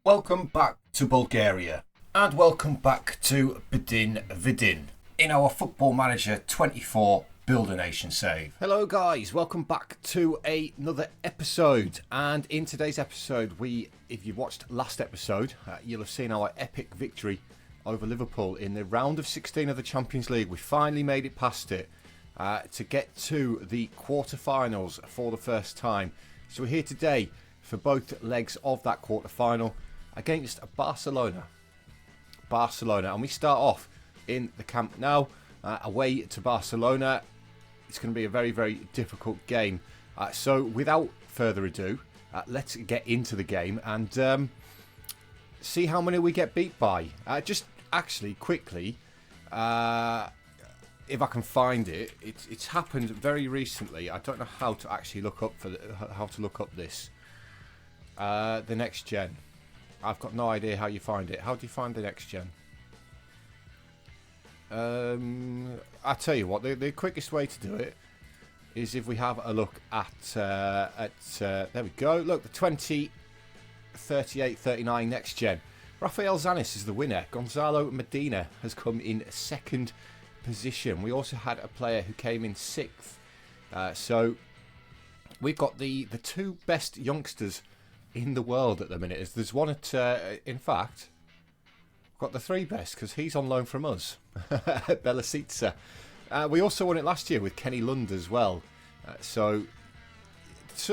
Welcome back to Bulgaria and welcome back to Bdin Vidin in our Football Manager 24 Build a Nation save. Hello guys, welcome back to another episode, and in today's episode if you've watched last episode, you'll have seen our epic victory over Liverpool in the round of 16 of the Champions League. We finally made it past it to get to the quarterfinals for the first time. So we're here today for both legs of that quarterfinal against Barcelona, and we start off in the Camp Nou, away to Barcelona. It's going to be a very, very difficult game. So without further ado, let's get into the game and see how many we get beat by. Just actually quickly, if I can find it, it's happened very recently. I don't know how to actually look up this. The next gen. I've got no idea how you find it. How do you find the next gen? I tell you what, the quickest way to do it is if we have a look at there we go. Look, the 2038-39 next gen. Rafael Zanis is the winner. Gonzalo Medina has come in second position. We also had a player who came in sixth. So we've got the two best youngsters in the world at the minute. There's one at, in fact, we've got the three best because he's on loan from us, Belasitsa. We also won it last year with Kenny Lund as well. So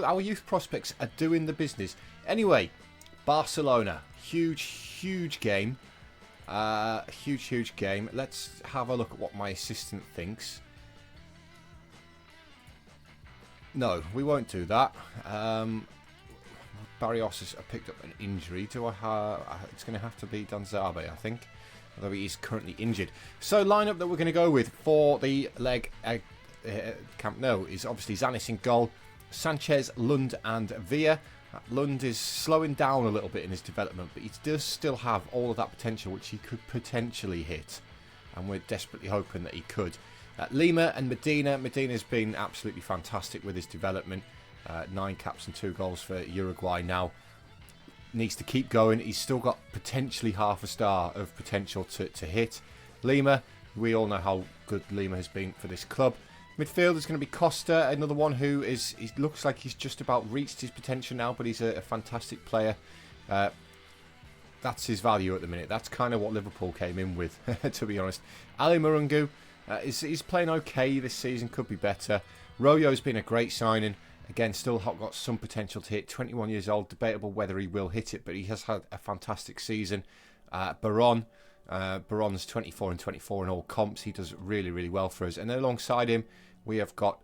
our youth prospects are doing the business. Anyway, Barcelona, huge game. Huge game. Let's have a look at what my assistant thinks. No, we won't do that. Barrios has picked up an injury. It's going to have to be Danzabe, I think, although he is currently injured. So lineup that we're going to go with for the leg Camp Nou is obviously Zanis in goal, Sanchez, Lund and Villa. Lund is slowing down a little bit in his development, but he does still have all of that potential which he could potentially hit, and we're desperately hoping that he could. Lima and Medina. Medina's been absolutely fantastic with his development. 9 caps and 2 goals for Uruguay now. Needs to keep going. He's still got potentially half a star of potential to hit. Lima, we all know how good Lima has been for this club. Midfield is going to be Costa, another one who he looks like he's just about reached his potential now, but he's a fantastic player. That's his value at the minute. That's kind of what Liverpool came in with, to be honest. Ali Marungu is playing okay this season, could be better. Royo's been a great signing. Again, still got some potential to hit. 21 years old, debatable whether he will hit it, but he has had a fantastic season. Baron's 24 and 24 in all comps. He does really, really well for us. And then alongside him, we have got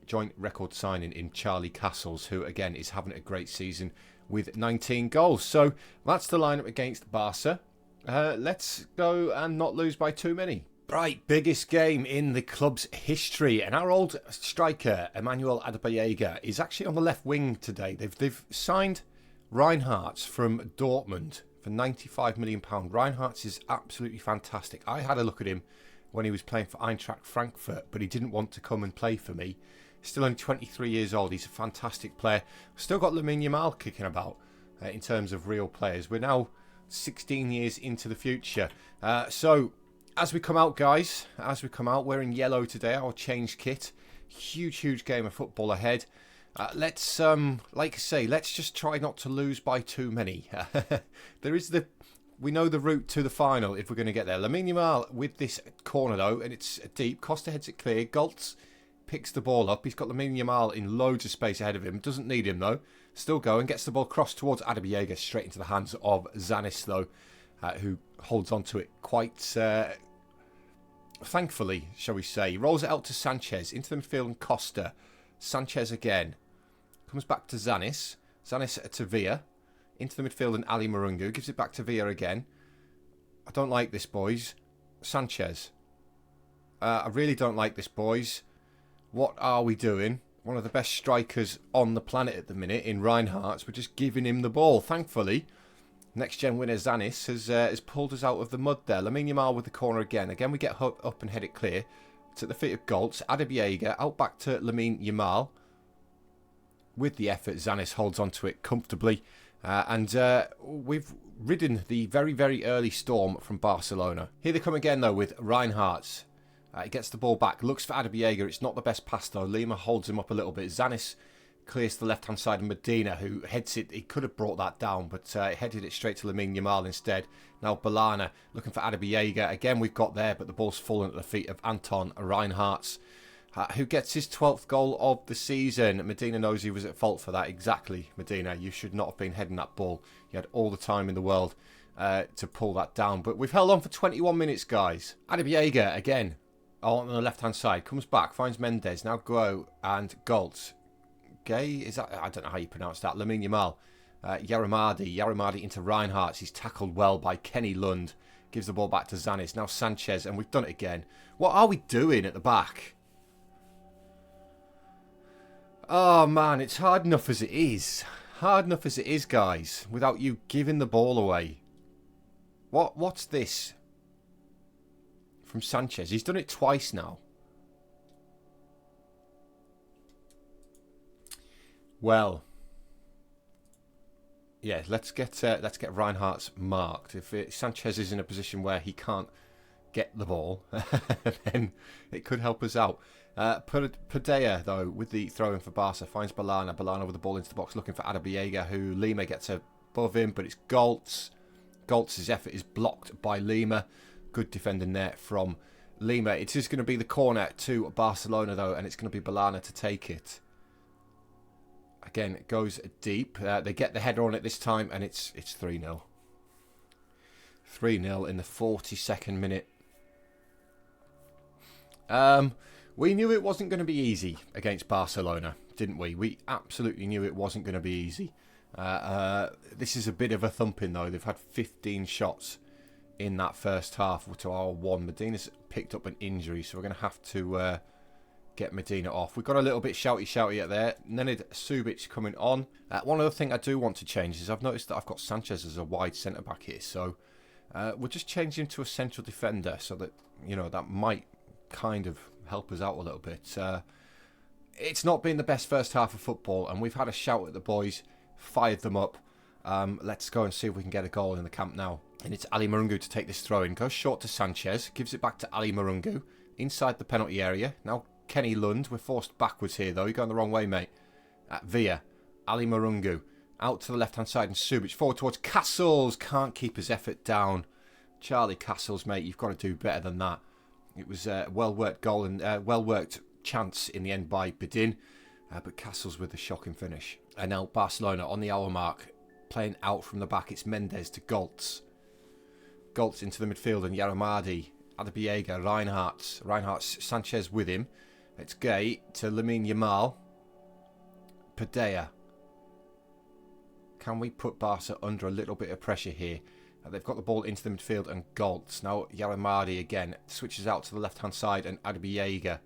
joint record signing in Charlie Castles, who again is having a great season with 19 goals. So that's the lineup against Barca. Let's go and not lose by too many. Right, biggest game in the club's history, and our old striker Emmanuel Adebayorga is actually on the left wing today. They've signed Reinhardt from Dortmund for £95 million. Reinhardt is absolutely fantastic. I had a look at him when he was playing for Eintracht Frankfurt, but he didn't want to come and play for me. Still only 23 years old. He's a fantastic player. Still got Lamine Yamal kicking about in terms of real players. We're now 16 years into the future. So as we come out, guys, we're in yellow today, our change kit. Huge game of football ahead. Let's, like I say, let's just try not to lose by too many. We know the route to the final if we're going to get there. Lamine Yamal with this corner, though, and it's deep. Costa heads it clear. Goltz picks the ball up. He's got Lamine Yamal in loads of space ahead of him. Doesn't need him, though. Still going. Gets the ball crossed towards Adebayorga, straight into the hands of Zanis, though, who holds on to it quite thankfully, shall we say. Rolls it out to Sanchez, into the midfield, and Costa. Sanchez again. Comes back to Zanis. Zanis to Villa. Into the midfield, and Ali Marungu. Gives it back to Villa again. I don't like this, boys. Sanchez. I really don't like this, boys. What are we doing? One of the best strikers on the planet at the minute in Reinhardt. We're just giving him the ball. Thankfully, next gen winner Zanis has pulled us out of the mud there. Lamine Yamal with the corner again. Again, we get up and head it clear. It's at the feet of Goltz. Adebayorga out back to Lamine Yamal. With the effort, Zanis holds onto it comfortably. And we've ridden the very, very early storm from Barcelona. Here they come again, though, with Reinhardt. He gets the ball back, looks for Adebuyega. It's not the best pass, though. Lima holds him up a little bit. Zanis clears to the left-hand side of Medina, who heads it. He could have brought that down, but headed it straight to Lamine Yamal instead. Now Balana looking for Adebuyega. Again, we've got there, but the ball's fallen at the feet of Anton Reinhardt, who gets his 12th goal of the season. Medina knows he was at fault for that. Exactly, Medina. You should not have been heading that ball. You had all the time in the world to pull that down. But we've held on for 21 minutes, guys. Adebuyega, again, on the left-hand side. Comes back, finds Mendes. Now Guo and Galt. Gay, is that? I don't know how you pronounce that. Lamine Yamal. Yaramadi into Reinhardt. He's tackled well by Kenny Lund. Gives the ball back to Zanis. Now Sanchez, and we've done it again. What are we doing at the back? Oh, man, it's hard enough as it is. Hard enough as it is, guys, without you giving the ball away. What's this? From Sanchez. He's done it twice now. Well, yeah, let's get Reinhardt's marked. If Sanchez is in a position where he can't get the ball, then it could help us out. Padilla, though, with the throw-in for Barca, finds Balana. Balana with the ball into the box, looking for Adebuyega, who Lima gets above him, but it's Galtz. Galtz's effort is blocked by Lima. Good defending there from Lima. It is going to be the corner to Barcelona, though, and it's going to be Balana to take it. Again, it goes deep. They get the header on it this time, and it's 3-0. 3-0 in the 42nd minute. We knew it wasn't going to be easy against Barcelona, didn't we? We absolutely knew it wasn't going to be easy. This is a bit of a thumping, though. They've had 15 shots in that first half to our 1. Medina's picked up an injury, so we're going to have to get Medina off. We've got a little bit shouty at there. Nenad Subic coming on. One other thing I do want to change is I've noticed that I've got Sanchez as a wide centre-back here, so we'll just change him to a central defender so that, you know, that might kind of help us out a little bit. It's not been the best first half of football, and we've had a shout at the boys, fired them up. Let's go and see if we can get a goal in the camp now. And it's Ali Marungu to take this throw in. Goes short to Sanchez, gives it back to Ali Marungu inside the penalty area. Now Kenny Lund, we're forced backwards here though. You're going the wrong way, mate. Villa, Ali Marungu, out to the left-hand side, and Subic forward towards Castles. Can't keep his effort down. Charlie Castles, mate, you've got to do better than that. It was a well-worked goal and well-worked chance in the end by Bdin, but Castles with the shocking finish. And now Barcelona on the hour mark, playing out from the back. It's Mendes to Galtz. Galtz into the midfield, and Yaramadi, Adebuyega, Reinhardt, Sanchez with him. It's Gay to Lamine Yamal. Padilla. Can we put Barca under a little bit of pressure here? They've got the ball into the midfield, and Galtz. Now Yaramadi again switches out to the left-hand side, and Adebuyega.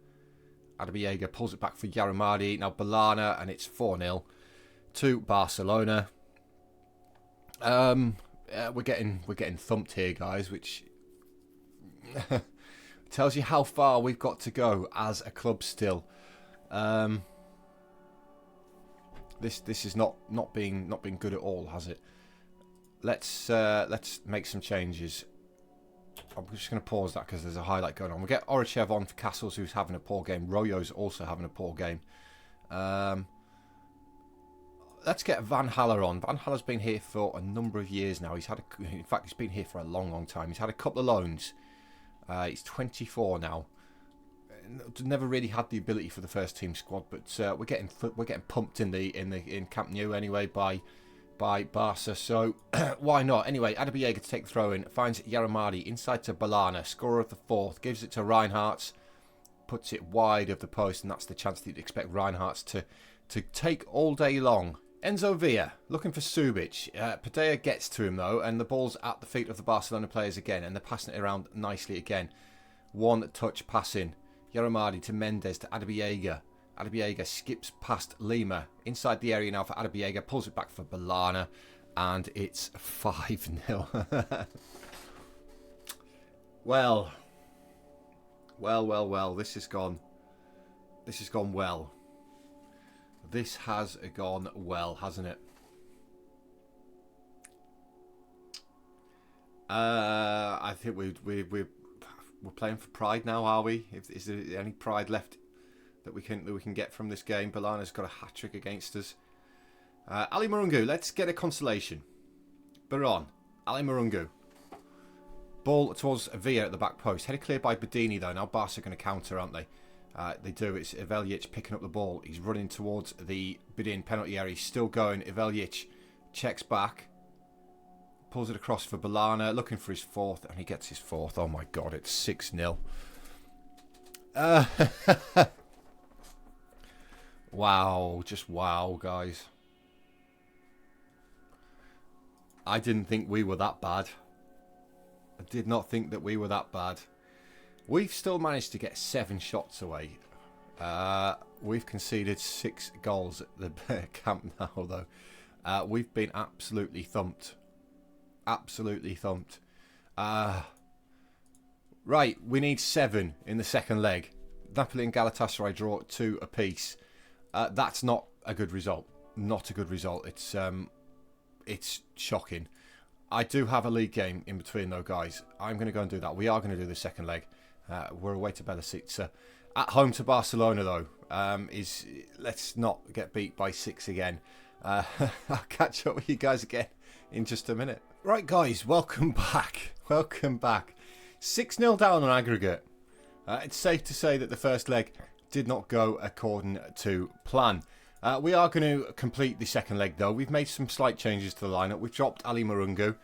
Adebuyega pulls it back for Yaramadi. Now Balana, and it's 4-0 to Barcelona. We're getting thumped here, guys, which tells you how far we've got to go as a club still. This is not being good at all, has it? Let's make some changes. I'm just going to pause that because there's a highlight going on. We'll get Orachev on for Castles, who's having a poor game. Royo's also having a poor game. Let's get Van Haller on. Van Haller's been here for a number of years now. In fact, he's been here for a long time. He's had a couple of loans. He's 24 now. Never really had the ability for the first team squad, but we're getting pumped in Camp Nou anyway by Barca. So why not? Anyway, Adebuyega to take the throw in, finds Yaramadi inside to Balana, scorer of the 4th, gives it to Reinhardt, puts it wide of the post, and that's the chance that you'd expect Reinhardt to take all day long. Enzo Villa looking for Subic. Padilla gets to him though, and the ball's at the feet of the Barcelona players again, and they're passing it around nicely again. One touch passing. Yaramadi to Mendes to Adebuyega. Adebuyega skips past Lima. Inside the area now for Adebuyega. Pulls it back for Balana. And it's 5-0. Well. This has gone well. This has gone well, hasn't it? I think we're playing for pride now, are we? Is there any pride left that we can get from this game? Balana's got a hat trick against us. Ali Marungu, let's get a consolation. Baron, Ali Marungu. Ball towards Villa at the back post. Headed clear by Bdin though. Now Barca are going to counter, aren't they? They do. It's Ivelic picking up the ball. He's running towards the Bdin penalty area. He's still going. Ivelic checks back. Pulls it across for Balana. Looking for his fourth. And he gets his fourth. Oh my god, it's 6-0. Wow. Just wow, guys. I didn't think we were that bad. I did not think that we were that bad. We've still managed to get 7 shots away. We've conceded 6 goals at the camp now, though. We've been absolutely thumped. Absolutely thumped. Right, we need 7 in the second leg. Napoli and Galatasaray draw 2 apiece. That's not a good result. Not a good result. It's shocking. I do have a league game in between though, guys. I'm going to go and do that. We are going to do the second leg. We're away to Belasica. At home to Barcelona though. Let's not get beat by 6 again. I'll catch up with you guys again in just a minute. Right guys, welcome back. Welcome back. 6-0 down on aggregate. It's safe to say that the first leg did not go according to plan. We are going to complete the second leg though. We've made some slight changes to the lineup. We've dropped Ali Marungu.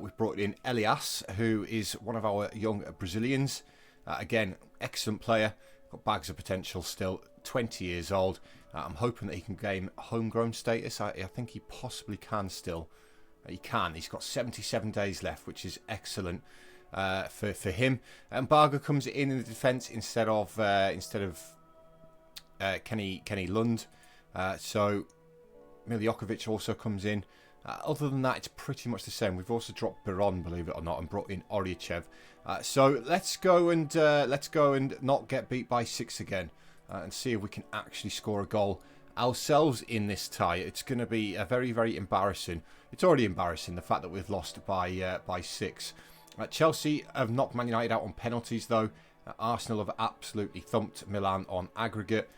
We've brought in Elias, who is one of our young Brazilians. Again, excellent player. Got bags of potential still. 20 years old. I'm hoping that he can gain homegrown status. I think he possibly can still. He can. He's got 77 days left, which is excellent for him. And Barger comes in the defence instead of Kenny Lund. So Miljokovic also comes in. Other than that, it's pretty much the same. We've also dropped Baron, believe it or not, and brought in Oryachev. So let's go and not get beat by 6 again, and see if we can actually score a goal ourselves in this tie. It's going to be a very, very embarrassing. It's already embarrassing the fact that we've lost by 6. Chelsea have knocked Man United out on penalties though. Arsenal have absolutely thumped Milan on aggregate.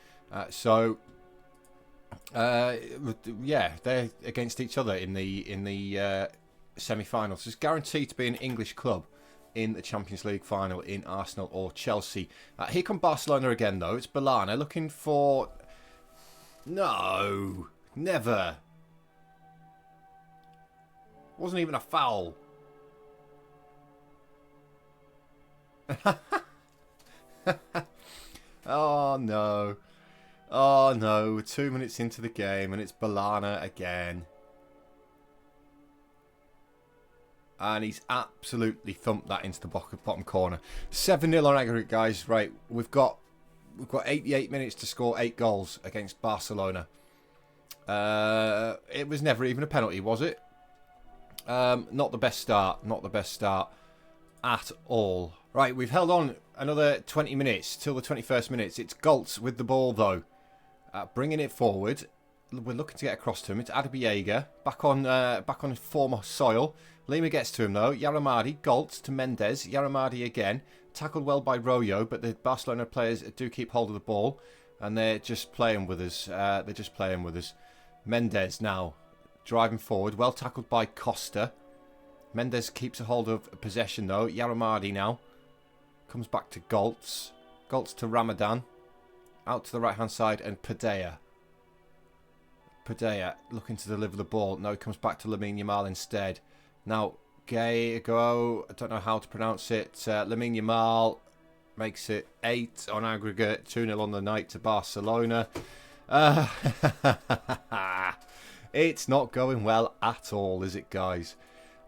Yeah, they're against each other in the semi-finals. It's guaranteed to be an English club in the Champions League final in Arsenal or Chelsea. Here come Barcelona again, though. It's Balana looking for... No, never. Wasn't even a foul. Oh, no. Oh no, 2 minutes into the game and it's Balana again. And he's absolutely thumped that into the bottom corner. 7-0 on aggregate, guys. Right, we've got 88 minutes to score 8 goals against Barcelona. It was never even a penalty, was it? Not the best start. Not the best start at all. Right, we've held on another 20 minutes till the 21st minute. It's Goltz with the ball, though. Bringing it forward. We're looking to get across to him. It's Adbiega back on former soil. Lima gets to him though. Yaramadi, Goltz to Mendes. Yaramadi again. Tackled well by Royo, but the Barcelona players do keep hold of the ball. And they're just playing with us. Mendes now driving forward. Well tackled by Costa. Mendes keeps a hold of possession though. Yaramadi now. Comes back to Goltz. Goltz to Ramadan. Out to the right-hand side, and Padilla. Padilla looking to deliver the ball. No, he comes back to Lamine Yamal instead. Now, I don't know how to pronounce it. Lamine Yamal makes it 8 on aggregate. 2-0 on the night to Barcelona. It's not going well at all, is it, guys?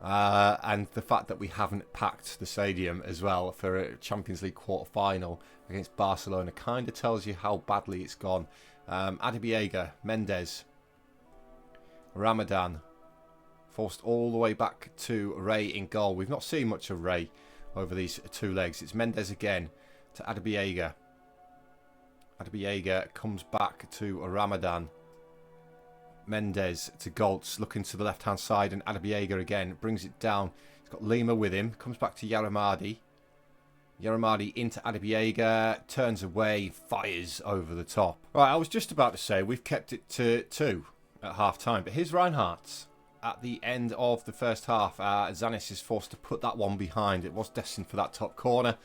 And the fact that we haven't packed the stadium as well for a Champions League quarter-final against Barcelona kind of tells you how badly it's gone. Adbiega, Mendes, Ramadan, forced all the way back to Ray in goal. We've not seen much of Ray over these 2 legs. It's Mendes again to Adbiega. Adbiega comes back to Ramadan. Mendes to Goltz, looking to the left-hand side, and Adbiega again brings it down. He's got Lima with him. Comes back to Yaramadi. Yaramadi into Adibiega. Turns away. Fires over the top. Right, I was just about to say we've kept it to 2 at half-time. But here's Reinhardt. At the end of the first half, Zanis is forced to put that one behind. It was destined for that top corner.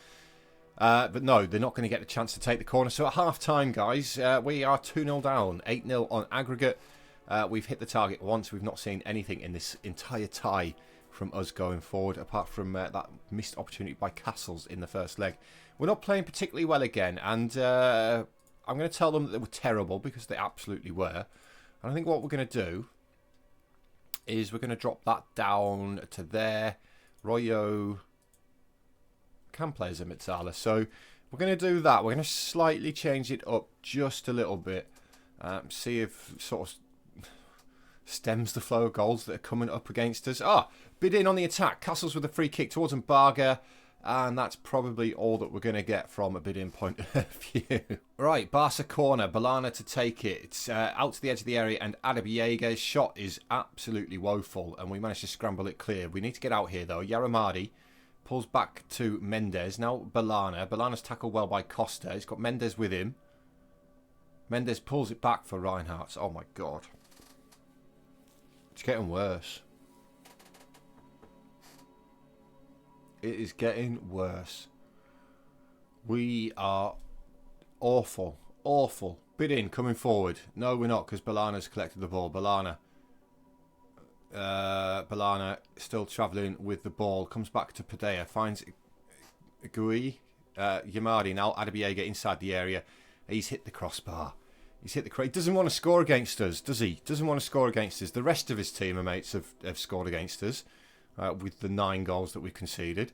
But no, they're not going to get the chance to take the corner. So at half-time, guys, we are 2-0 down. 8-0 on aggregate. We've hit the target once. We've not seen anything in this entire tie from us going forward, apart from that missed opportunity by Castles in the first leg. We're not playing particularly well again, and I'm going to tell them that they were terrible, because they absolutely were. And I think what we're going to do is we're going to drop that down to there. Royo can play as a Mitsala, so we're going to do that. We're going to slightly change it up just a little bit. See if sort of stems the flow of goals that are coming up against us. Bdin on the attack. Castles with a free kick towards Mbaga. And that's probably all that we're going to get from a Bdin point of view. Right, Barca corner. Balana to take it. It's out to the edge of the area, and Adabiega's shot is absolutely woeful, and we managed to scramble it clear. We need to get out here, though. Yaramadi pulls back to Mendes. Now Balana. Balana's tackled well by Costa. He's got Mendes with him. Mendes pulls it back for Reinhardt. Oh, my God. It's getting worse. It is getting worse. We are awful. Awful. Bdin coming forward. No, we're not, because Balana's collected the ball. Balana still travelling with the ball. Comes back to Padea. Finds Gui. Yamadi now. Adabiega inside the area. He's hit the crossbar. He's hit the... He doesn't want to score against us, does he? Doesn't want to score against us. The rest of his teammates have scored against us. With the 9 goals that we conceded.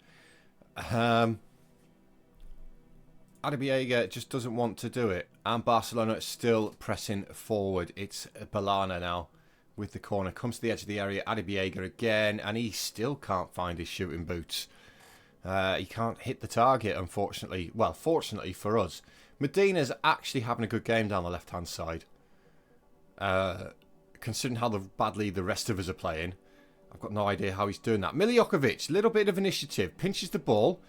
Adibiega just doesn't want to do it. And Barcelona is still pressing forward. It's Balana now with the corner. Comes to the edge of the area. Adibiega again. And he still can't find his shooting boots. He can't hit the target, unfortunately. Well, fortunately for us. Medina's actually having a good game down the left-hand side. Considering how badly the rest of us are playing. I've got no idea how he's doing that. Miljokovic, little bit of initiative. Pinches the ball.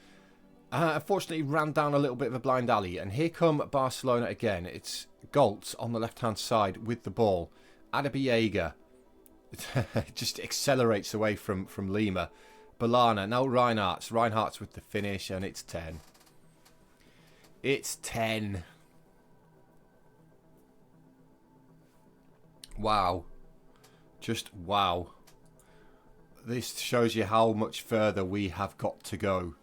Unfortunately, ran down a little bit of a blind alley. And here come Barcelona again. It's Goltz on the left-hand side with the ball. Adabiega just accelerates away from Lima. Balana, now Reinhardt's. Reinhardt's with the finish, and it's 10. It's 10. Wow. Just wow. This shows you how much further we have got to go.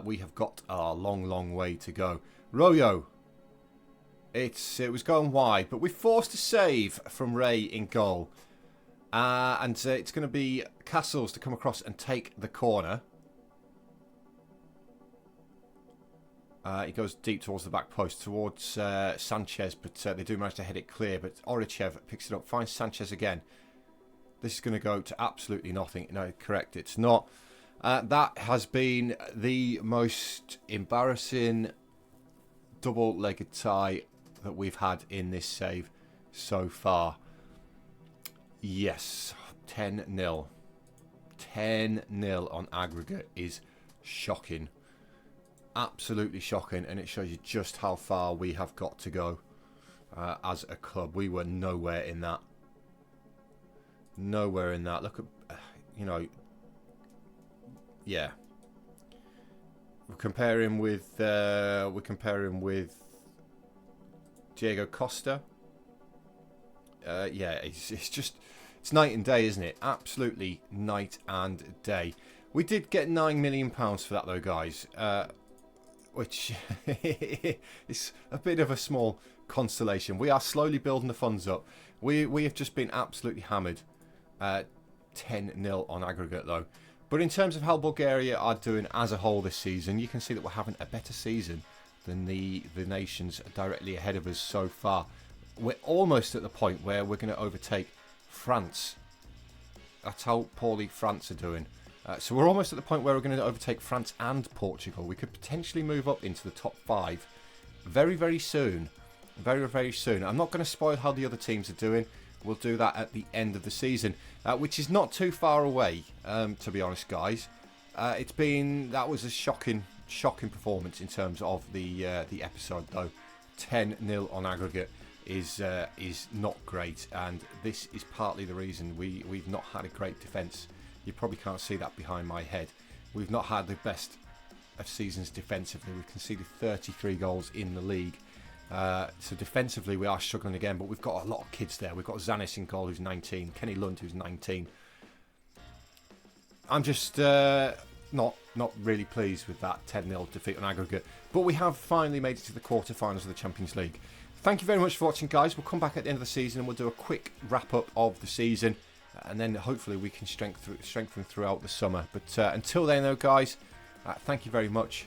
We have got a long, long way to go. Royo. It was going wide, but we forced a save from Ray in goal. And it's going to be Castles to come across and take the corner. He goes deep towards the back post, towards Sanchez, but they do manage to head it clear. But Orichev picks it up, finds Sanchez again. This is going to go to absolutely nothing. No, correct, it's not. That has been the most embarrassing double-legged tie that we've had in this save so far. Yes, 10-0. 10-0 on aggregate is shocking. Absolutely shocking, and it shows you just how far we have got to go as a club. We were nowhere in that. Nowhere in that. Look at, yeah. We're comparing with Diego Costa. Yeah, it's night and day, isn't it? Absolutely night and day. We did get £9 million for that though, guys. Which is a bit of a small consolation. We are slowly building the funds up. We have just been absolutely hammered. 10-0 on aggregate though. But in terms of how Bulgaria are doing as a whole this season, you can see that we're having a better season than the nations directly ahead of us so far. We're almost at the point where we're going to overtake France. That's how poorly France are doing. So we're almost at the point where we're going to overtake France and Portugal. We could potentially move up into the top 5 very, very soon. Very, very soon. I'm not going to spoil how the other teams are doing. we'll do that at the end of the season, which is not too far away, to be honest, guys. That was a shocking performance in terms of the episode, though. 10-0 on aggregate is not great, and this is partly the reason we've not had a great defence. You probably can't see that behind my head. We've not had the best of seasons defensively. We've conceded 33 goals in the league. So defensively we are struggling again, but we've got a lot of kids there. We've got Zanis in goal, who's 19, Kenny Lund, who's 19. I'm just not really pleased with that 10-0 defeat on aggregate, but we have finally made it to the quarterfinals of the Champions League. Thank you very much for watching, guys. We'll come back at the end of the season and we'll do a quick wrap up of the season, and then hopefully we can strengthen throughout the summer. But until then though, guys, thank you very much,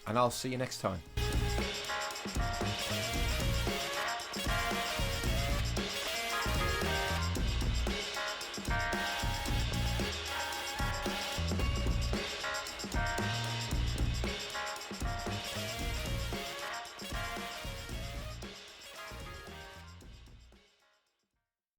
and I'll see you next time.